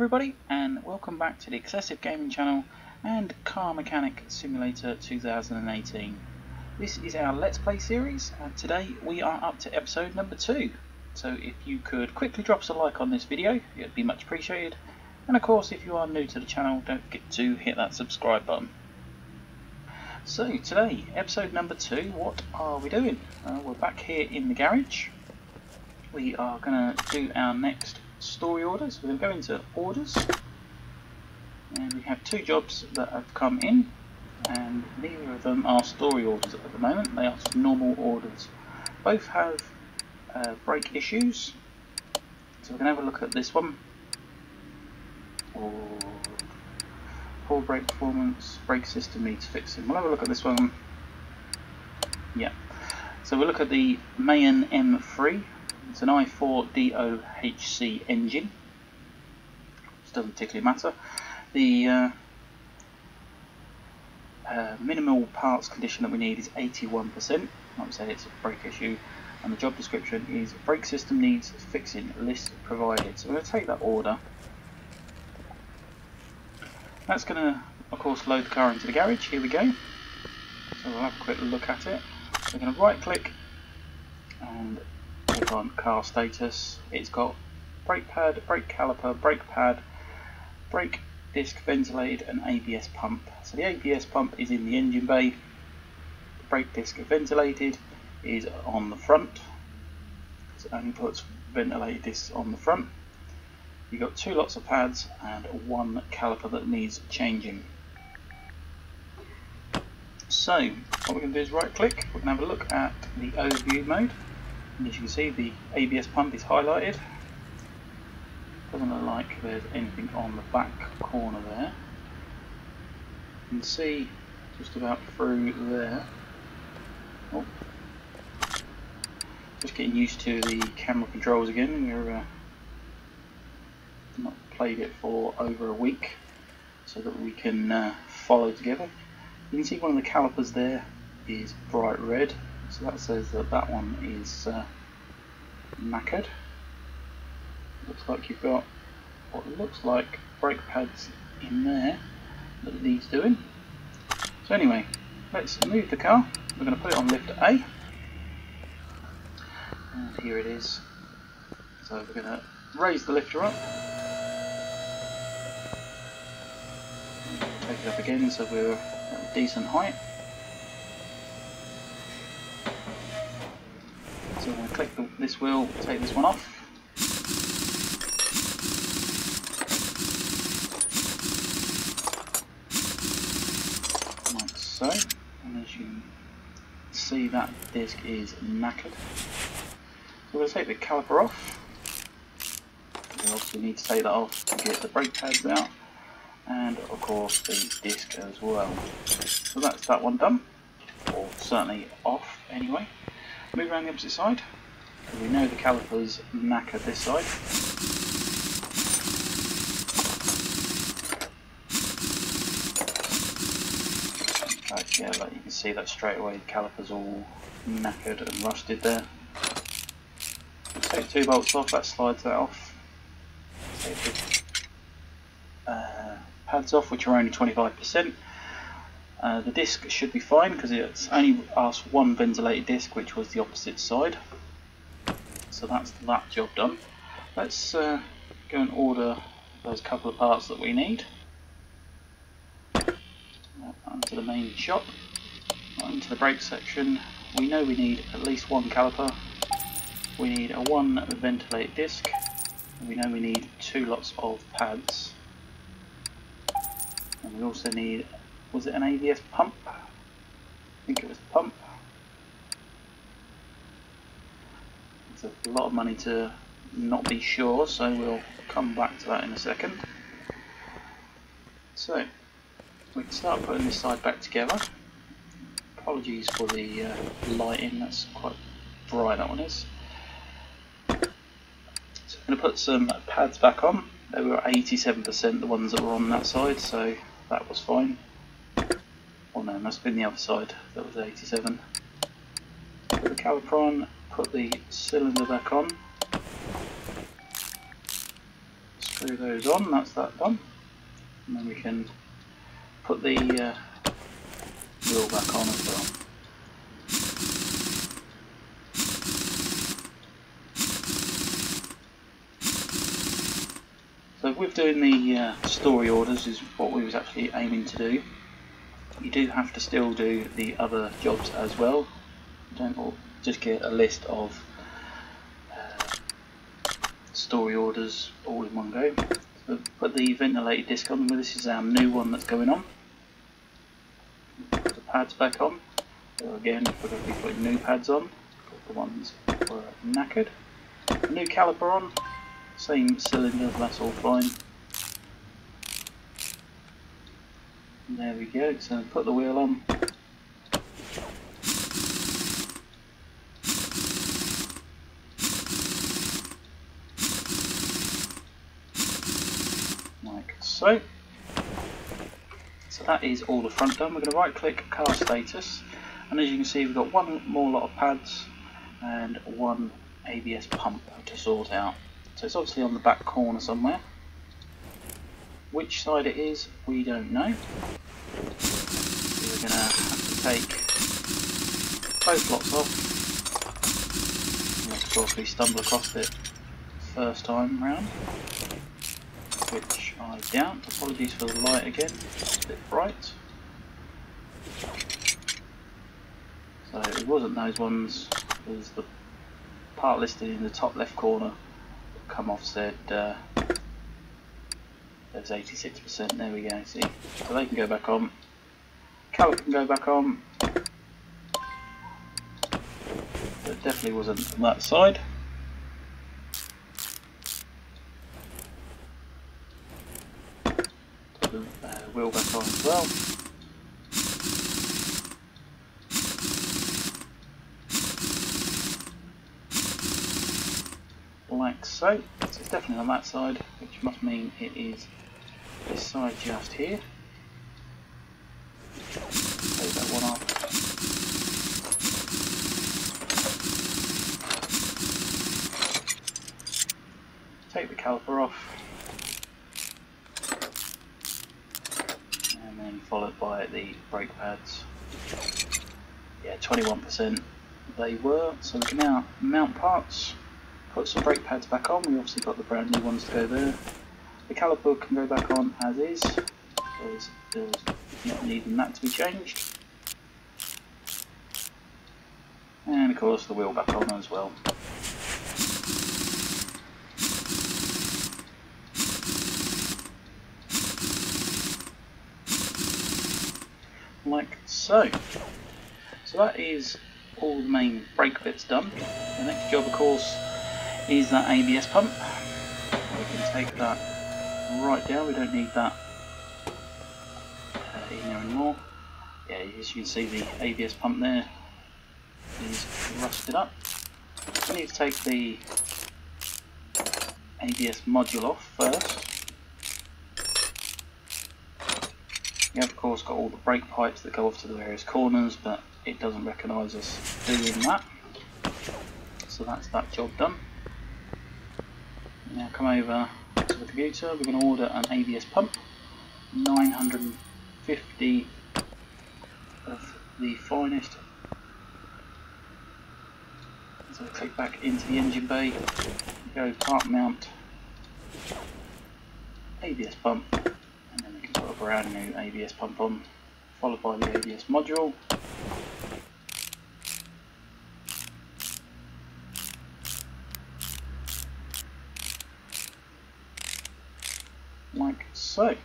everybody, and welcome back to the XsivGaming channel and Car Mechanic Simulator 2018. This is our Let's Play series, and today we are up to episode number 2. So if you could quickly drop us a like on this video, it would be much appreciated. And of course, if you are new to the channel, don't forget to hit that subscribe button. So today, episode number 2, what are we doing? We're back here in the garage. We are going to do our next story orders. We're going to go into orders, and we have 2 jobs that have come in, and neither of them are story orders at the moment. They are just normal orders. Both have brake issues, so we're going to have a look at this one. Poor brake performance, brake system needs fixing. We'll have a look at this one. Yeah, so we'll look at the Mayan M3. It's an i4 DOHC engine, which doesn't particularly matter. The minimal parts condition that we need is 81%. Like I said, it's a brake issue, and the job description is brake system needs fixing, list provided. So we're going to take that order. That's going to, of course, load the car into the garage. Here we go. So we'll have a quick look at it. We're going to right click and click on car status. It's got brake pad, brake caliper, brake pad, brake disc ventilated, and ABS pump. So the ABS pump is in the engine bay. The brake disc ventilated is on the front. So it only puts ventilated discs on the front. You've got 2 lots of pads and 1 caliper that needs changing. So what we're going to do is right click. We're going to have a look at the overview mode. And as you can see, the ABS pump is highlighted. Doesn't look like there's anything on the back corner there. You can see just about through there. Oh. Just getting used to the camera controls again. We're not played it for over a week, so that we can follow together. You can see one of the calipers there is bright red. So that says that that one is knackered. Looks like you've got what looks like brake pads in there that needs doing. So anyway, let's move the car. We're going to put it on lift A. And here it is. So we're going to raise the lifter up. Take it up again so we're at a decent height. So I'm going to click this wheel, take this one off. Like so. And as you can see, that disc is knackered. So we're going to take the caliper off. We obviously need to take that off to get the brake pads out, and of course the disc as well. So that's that one done, or certainly off anyway. Move around the opposite side, because we know the caliper's knackered this side. Right, yeah, like you can see that straight away, the caliper's all knackered and rusted there. Take 2 bolts off, that slides that off. Take the pads off, which are only 25%. The disc should be fine because it's only asked 1 ventilated disc, which was the opposite side. So that's that job done. Let's go and order those couple of parts that we need. Onto the main shop, into the brake section. We know we need at least 1 caliper. We need a 1 ventilated disc. And we know we need 2 lots of pads. And we also need, was it an ABS pump? I think it was the pump. It's a lot of money to not be sure, so we'll come back to that in a second. So we can start putting this side back together. Apologies for the lighting, that's quite bright, that one is. So I'm going to put some pads back on. They were 87%, the ones that were on that side, so that was fine. Oh no, it must have been the other side that was 87. Put the caliper on, put the cylinder back on. screw those on, that's that done. And then we can put the wheel back on as well. So with doing the story orders is what we was actually aiming to do. You do have to still do the other jobs as well. You don't just get a list of story orders all in one go. So put the ventilated disc on. This is our new one that's going on. Put the pads back on. So again, we're going to be putting new pads on. Put the ones that were knackered. A new caliper on. Same cylinder, that's all fine. And there we go, so put the wheel on. Like so. So that is all the front done. We're going to right click car status, and as you can see we've got one more lot of pads and one ABS pump to sort out. So it's obviously on the back corner somewhere. Which side it is, we don't know. So we're going to have to take both lots off. Unless of course we stumble across it first time round. Which I doubt. Apologies for the light again, it's a bit bright. So it wasn't those ones, it was the part listed in the top left corner. Come off said there's 86%, there we go, see, so they can go back on, caliper can go back on, but it definitely wasn't on that side. Put the wheel back on as well. Like so. So it's definitely on that side, which must mean it is this side just here. Take that one off. Take the caliper off. And then followed by the brake pads. Yeah, 21% they were, so we can now mount parts. Put some brake pads back on, we obviously got the brand new ones to go there. The caliper can go back on as is, so there's not needing that to be changed. And of course the wheel back on as well. Like so. So that is all the main brake bits done. The next job of course is that ABS pump. We can take that right down, we don't need that in there anymore. Yeah, as you can see the ABS pump there is rusted up. We need to take the ABS module off first. You have of course got all the brake pipes that go off to the various corners, but it doesn't recognise us doing that. So that's that job done. Now come over to the computer, we're going to order an ABS pump, 950 of the finest. So click back into the engine bay, go part mount, ABS pump, and then we can put a brand new ABS pump on, followed by the ABS module. Like so.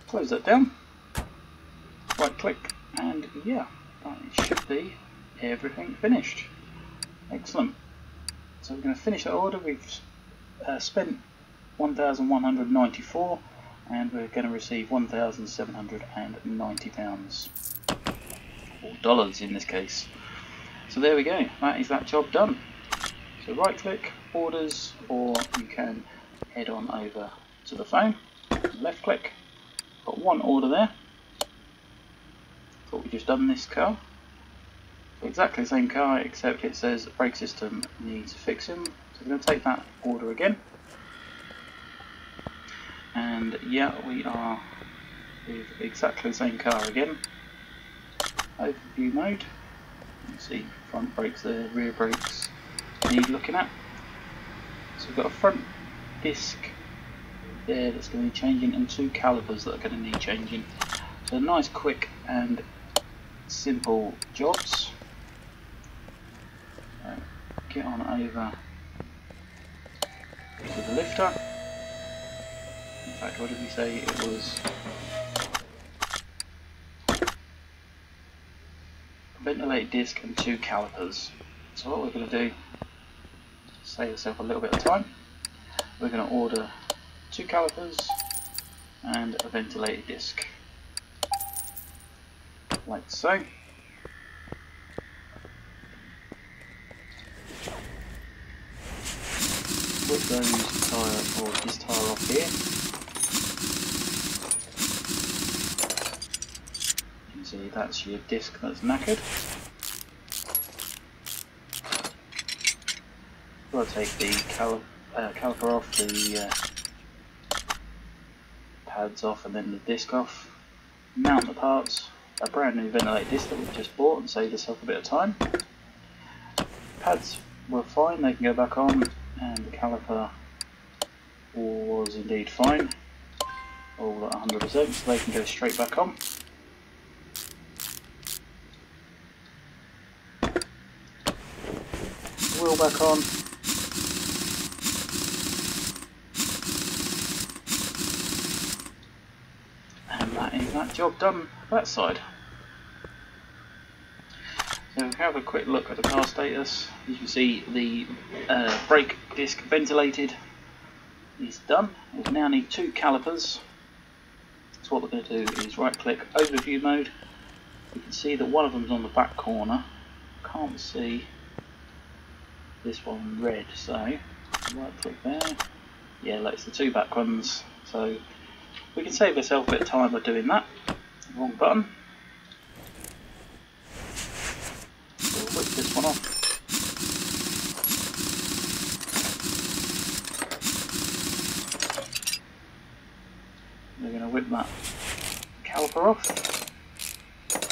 Close that down, right click, and yeah, that should be everything finished. Excellent. So we're going to finish that order. We've spent £1,194 and we're going to receive £1,790, or dollars in this case. So there we go, that is that job done. So right click, orders, or you can head on over to the phone, left click, got one order there. Thought we just done this car. So exactly the same car except it says brake system needs fixing. So we're going to take that order again. And yeah, we are with exactly the same car again. Overview mode. You can see front brakes there, rear brakes need looking at. So we've got a front disc there that's going to be changing and 2 calipers that are going to need changing. So nice, quick and simple jobs. Get on over to the lifter. In fact, what did we say it was? Ventilated disc and 2 calipers. So what we're going to do, save ourselves a little bit of time, we're going to order 2 calipers and a ventilated disc, like so. Put those tyre or this tyre off here. You can see that's your disc that's knackered. I'll take the caliper off, the pads off, and then the disc off. Mount the parts. A brand new ventilated disc that we've just bought and saved ourselves a bit of time. Pads were fine, they can go back on, and the caliper was indeed fine, all at 100%, so they can go straight back on. Wheel back on. And that is that job done that side. So have a quick look at the car status. As you can see, the brake disc ventilated is done. We now need 2 calipers. So what we're going to do is right click overview mode. You can see that one of them is on the back corner. Can't see this one red, so right click there. Yeah, like it's the 2 back ones. So we can save ourselves a bit of time by doing that. Wrong button. We'll whip this one off. We're going to whip that caliper off.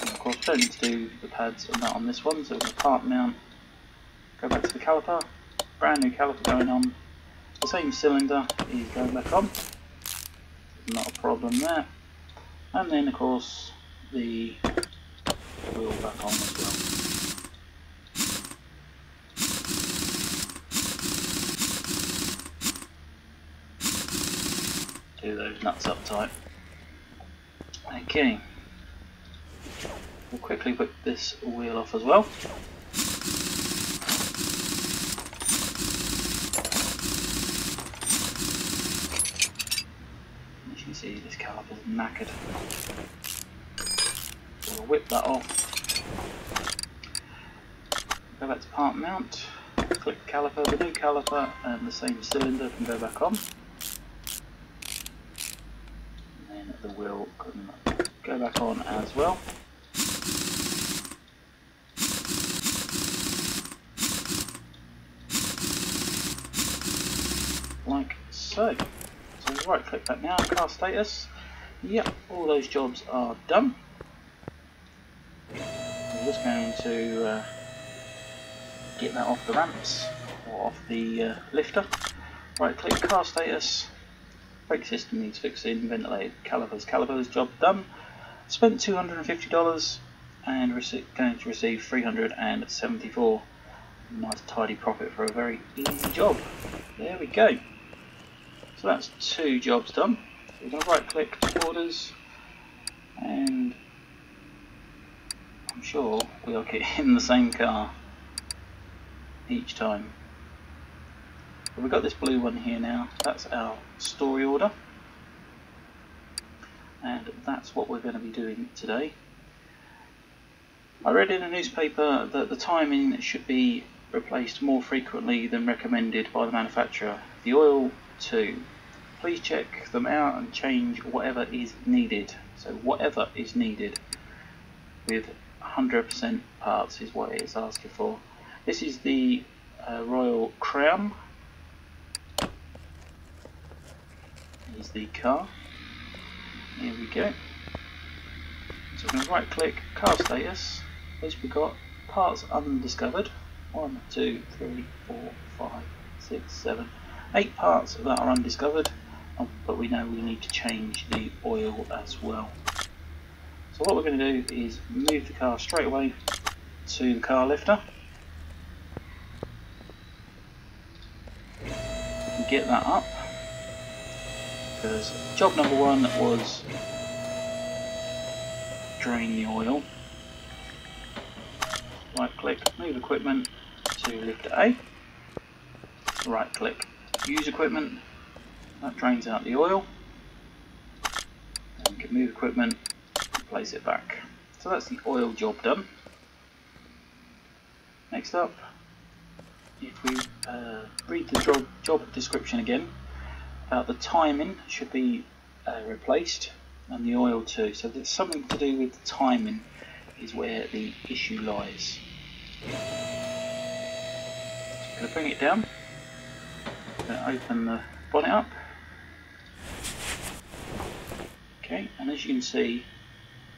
And of course, don't need to do the pads and that on this one, so we're going to part mount, go back to the caliper, brand new caliper going on. The same cylinder is going back on. Not a problem there. And then of course the wheel back on as well. Do those nuts up tight. Okay. We'll quickly whip this wheel off as well. See, this caliper's knackered. So we'll whip that off. Go back to part mount, click caliper, the new caliper and the same cylinder can go back on. And then the wheel can go back on as well. Like so. So right click that now, car status. Yep, all those jobs are done. I'm just going to get that off the ramps or off the lifter. Right click car status. Brake system needs fixing, ventilated calipers job done. Spent $250 and going to receive $374. Nice tidy profit for a very easy job. There we go. So that's 2 jobs done. So we're going to right click orders, and I'm sure we'll get in the same car each time. But we've got this blue one here now, that's our story order, and that's what we're going to be doing today. I read in a newspaper that the timing should be replaced more frequently than recommended by the manufacturer. The oil too. Please check them out and change whatever is needed. So whatever is needed with 100% parts is what it is asking for. This is the Royale crown. is the car. Here we go. So we're going to right click car status. As we've got parts undiscovered. 1, 2, 3, 4, 5, 6, 7, 8 parts that are undiscovered, but we know we need to change the oil as well. So what we're going to do is move the car straight away to the car lifter and get that up, because job number 1 was drain the oil. Right click, move equipment to lifter A, right click, use equipment, that drains out the oil, and we can move equipment and place it back. So that's the oil job done. Next up, if we read the job description again, the timing should be replaced and the oil too. So there's something to do with the timing is where the issue lies. So I'm going to bring it down, I'm going to open the bonnet up. Okay, and as you can see,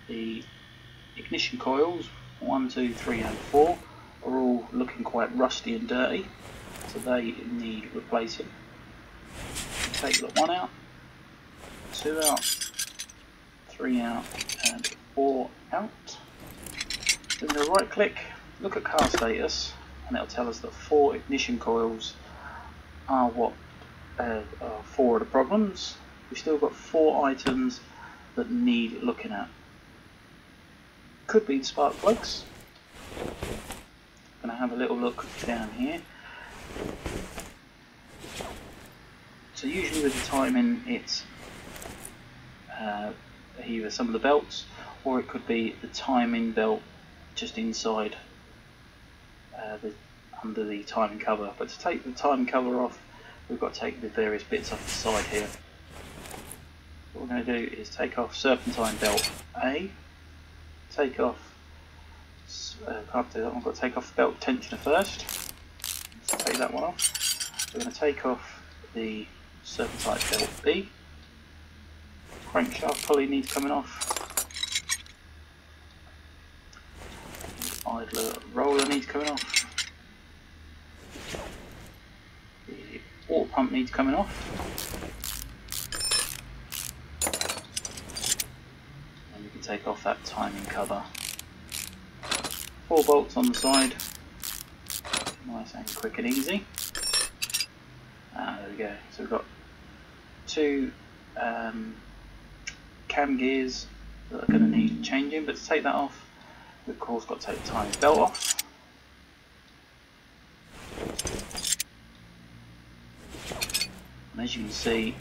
the ignition coils 1, 2, 3 and 4 are all looking quite rusty and dirty, so they need replacing. Take the 1 out, 2 out, 3 out and 4 out. Then we'll right click, look at car status, and it'll tell us that 4 ignition coils are what are 4 of the problems. We've still got 4 items that need looking at. Could be the spark plugs. I'm going to have a little look down here. So usually with the timing it's either some of the belts, or it could be the timing belt just inside under the timing cover. But to take the timing cover off, we've got to take the various bits off the side here. What we're going to do is take off serpentine belt A, take off, can't do that one, I've got to take off belt tensioner first. So take that one off. We're going to take off the serpentine belt B. Crankshaft pulley needs coming off. Idler roller needs coming off. The water pump needs coming off. And you can take off that timing cover. 4 bolts on the side. Nice and quick and easy. There we go. So we've got 2 cam gears that are going to need changing, but to take that off, we've of course got to take the timing belt off. And as you can see,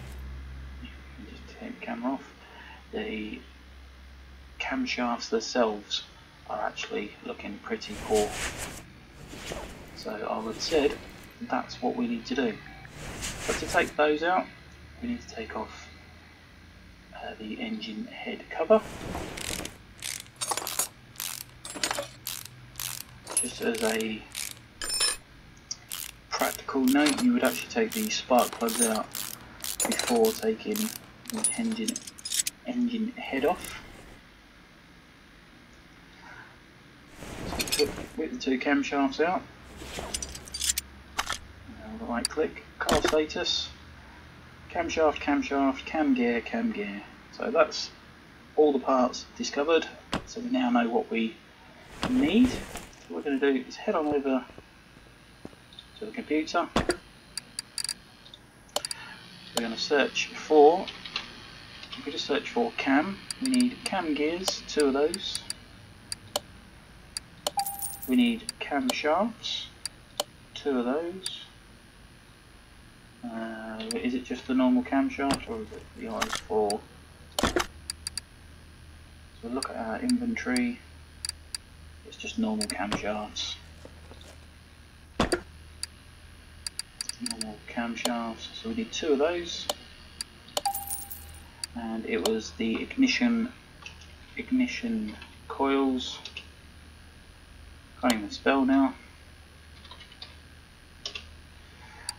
you can just take the camera off, the camshafts themselves are actually looking pretty poor. So I would have said that's what we need to do. But to take those out, we need to take off the engine head cover. Just as a practical note, you would actually take the spark plugs out before taking the engine head off. So with the 2 camshafts out, right click, car status, camshaft, camshaft, cam gear. So that's all the parts discovered, so we now know what we need. So what we're going to do is head on over to the computer. We're going to search for, if we just search for cam, we need cam gears, 2 of those. We need camshafts, 2 of those. Is it just the normal camshaft, or is it the i4? So look at our inventory, it's just normal camshafts. Normal camshafts, so we need 2 of those. And it was the ignition coils, can't even spell now.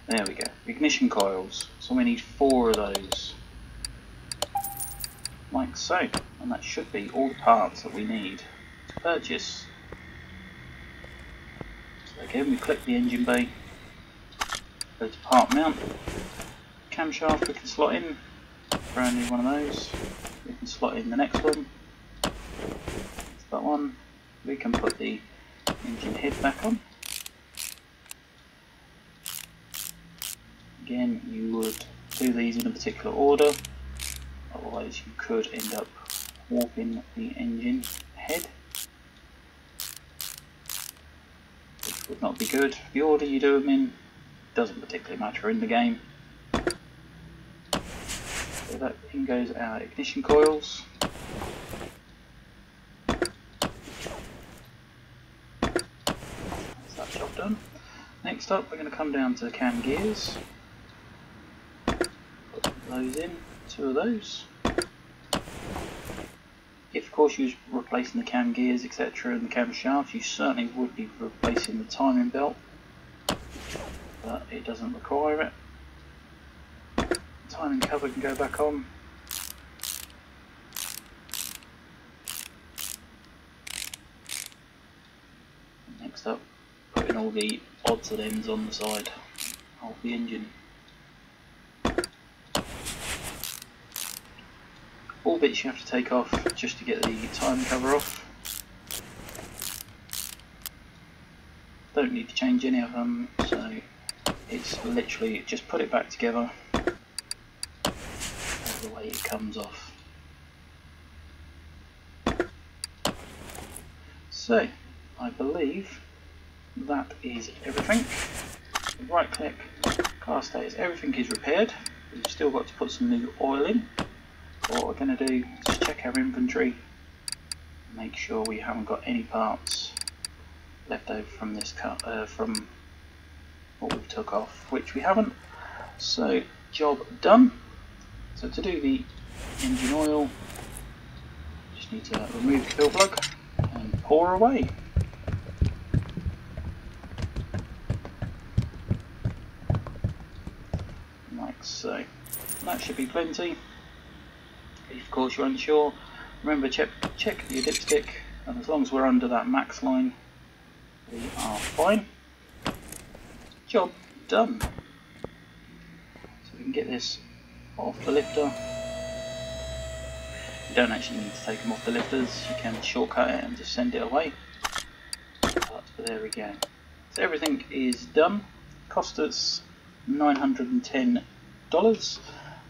There we go, ignition coils, so we need 4 of those. like so, and that should be all the parts that we need to purchase. So again, we click the engine bay, go to part mount, camshaft we can slot in, brand new one of those, we can slot in the next one, that's that one, we can put the engine head back on. Again, you would do these in a particular order, otherwise you could end up warping the engine head, which would not be good. The order you do them in doesn't particularly matter in the game. So that in goes our ignition coils. That's that job done. Next up, we're going to come down to the cam gears. Put those in, 2 of those. If of course you was replacing the cam gears, etc., and the cam shaft, you certainly would be replacing the timing belt, but it doesn't require it. The timing cover can go back on. Next up, putting all the odds and ends on the side of the engine. All bits you have to take off just to get the timing cover off. Don't need to change any of them, so it's literally just put it back together. That's the way it comes off. So, I believe that is everything. Right click, car status, everything is repaired. We've still got to put some new oil in. What we're going to do is check our inventory, make sure we haven't got any parts left over from this cut, from what we took off, which we haven't. So job done. So to do the engine oil, just need to remove the fill plug and pour away. Like so. That should be plenty. If of course you're unsure, remember check your dipstick, and as long as we're under that max line, we are fine. Job done. So we can get this off the lifter. You don't actually need to take them off the lifters, you can shortcut it and just send it away. But there we go. So everything is done. Cost us $910.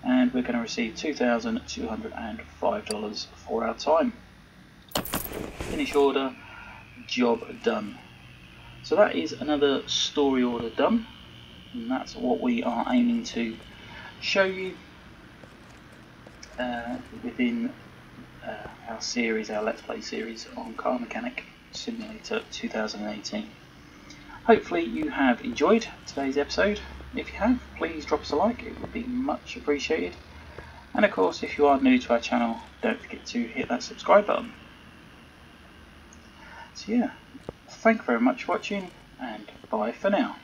And we're going to receive $2,205 for our time. Finish order, job done. So that is another story order done, and that's what we are aiming to show you within our series, our Let's Play series on Car Mechanic Simulator 2018. Hopefully you have enjoyed today's episode. If you have, please drop us a like, it would be much appreciated. And of course, if you are new to our channel, don't forget to hit that subscribe button. So yeah, thank you very much for watching, and bye for now.